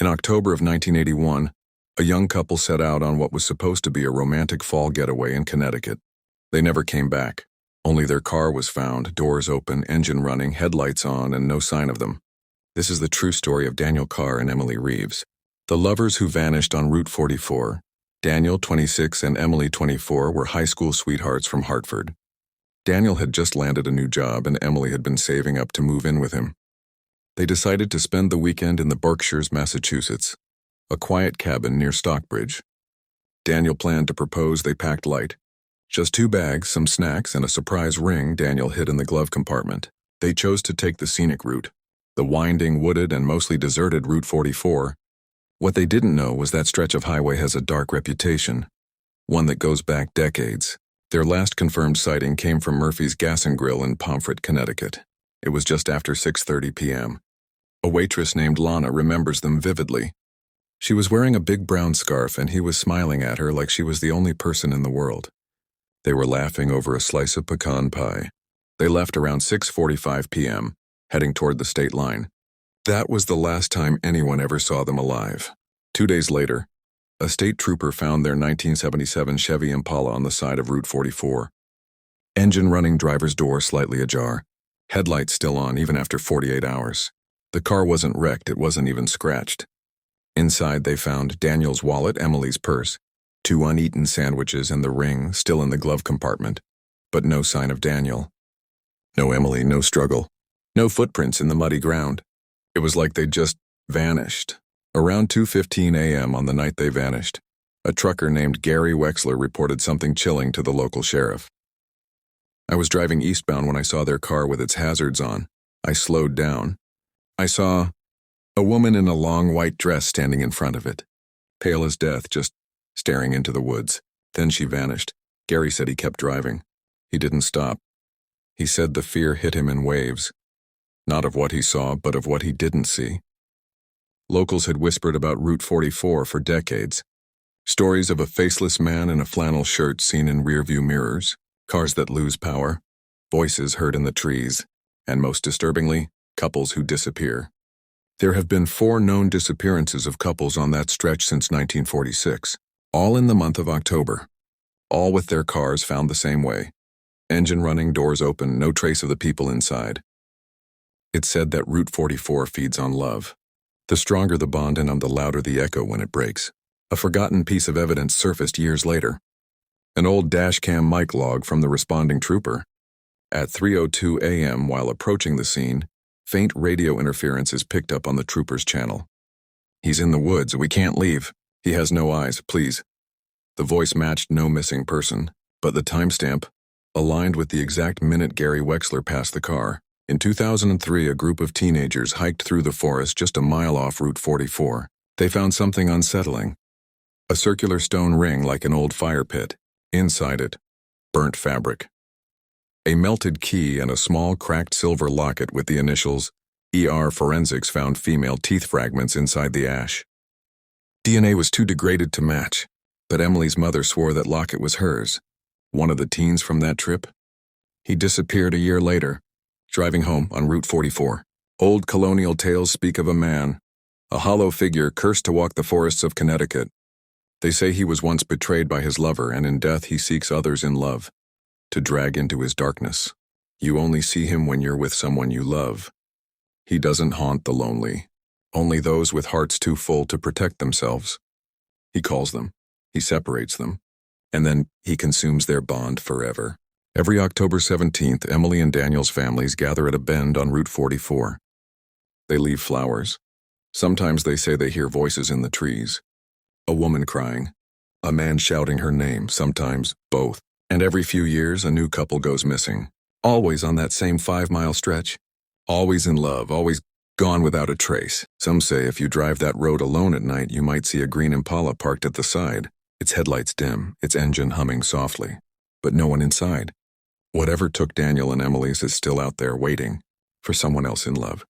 In October of 1981, a young couple set out on what was supposed to be a romantic fall getaway in Connecticut. They never came back. Only their car was found, doors open, engine running, headlights on, and no sign of them. This is the true story of Daniel Carr and Emily Reeves, the lovers who vanished on Route 44. Daniel, 26, and Emily, 24, were high school sweethearts from Hartford. Daniel had just landed a new job, and Emily had been saving up to move in with him. They decided to spend the weekend in the Berkshires, Massachusetts, a quiet cabin near Stockbridge. Daniel planned to propose. They packed light. Just 2 bags, some snacks, and a surprise ring Daniel hid in the glove compartment. They chose to take the scenic route, the winding, wooded, and mostly deserted Route 44. What they didn't know was that stretch of highway has a dark reputation, one that goes back decades. Their last confirmed sighting came from Murphy's Gas and Grill in Pomfret, Connecticut. It was just after 6:30 p.m. A waitress named Lana remembers them vividly. She was wearing a big brown scarf, and he was smiling at her like she was the only person in the world. They were laughing over a slice of pecan pie. They left around 6:45 p.m., heading toward the state line. That was the last time anyone ever saw them alive. 2 days later, a state trooper found their 1977 Chevy Impala on the side of Route 44. Engine running, driver's door slightly ajar. Headlights still on even after 48 hours. The car wasn't wrecked, it wasn't even scratched. Inside they found Daniel's wallet, Emily's purse, 2 uneaten sandwiches, and the ring still in the glove compartment. But no sign of Daniel. No Emily, no struggle. No footprints in the muddy ground. It was like they'd just vanished. Around 2:15 a.m. on the night they vanished, a trucker named Gary Wexler reported something chilling to the local sheriff. "I was driving eastbound when I saw their car with its hazards on. I slowed down. I saw a woman in a long white dress standing in front of it, pale as death, just staring into the woods. Then she vanished." Gary said he kept driving. He didn't stop. He said the fear hit him in waves. Not of what he saw, but of what he didn't see. Locals had whispered about Route 44 for decades. Stories of a faceless man in a flannel shirt seen in rearview mirrors, cars that lose power, voices heard in the trees, and most disturbingly, couples who disappear. There have been 4 known disappearances of couples on that stretch since 1946, all in the month of October. All with their cars found the same way. Engine running, doors open, no trace of the people inside. It's said that Route 44 feeds on love. The stronger the bond and the louder the echo when it breaks. A forgotten piece of evidence surfaced years later. An old dashcam mic log from the responding trooper. At 3:02 a.m. while approaching the scene, faint radio interference is picked up on the trooper's channel. "He's in the woods. We can't leave. He has no eyes. Please." The voice matched no missing person, but the timestamp aligned with the exact minute Gary Wexler passed the car. In 2003, a group of teenagers hiked through the forest just a mile off Route 44. They found something unsettling. A circular stone ring like an old fire pit. Inside it, burnt fabric. A melted key and a small cracked silver locket with the initials ER. Forensics found female teeth fragments inside the ash. DNA was too degraded to match, but Emily's mother swore that locket was hers. One of the teens from that trip? He disappeared a year later, driving home on Route 44. Old colonial tales speak of a man, a hollow figure cursed to walk the forests of Connecticut. They say he was once betrayed by his lover, and in death he seeks others in love, to drag into his darkness. You only see him when you're with someone you love. He doesn't haunt the lonely, only those with hearts too full to protect themselves. He calls them, he separates them, and then he consumes their bond forever. Every October 17th, Emily and Daniel's families gather at a bend on Route 44. They leave flowers. Sometimes they say they hear voices in the trees. A woman crying, a man shouting her name, sometimes both. And every few years, a new couple goes missing. Always on that same 5-mile stretch. Always in love, always gone without a trace. Some say if you drive that road alone at night, you might see a green Impala parked at the side, its headlights dim, its engine humming softly. But no one inside. Whatever took Daniel and Emily's is still out there waiting for someone else in love.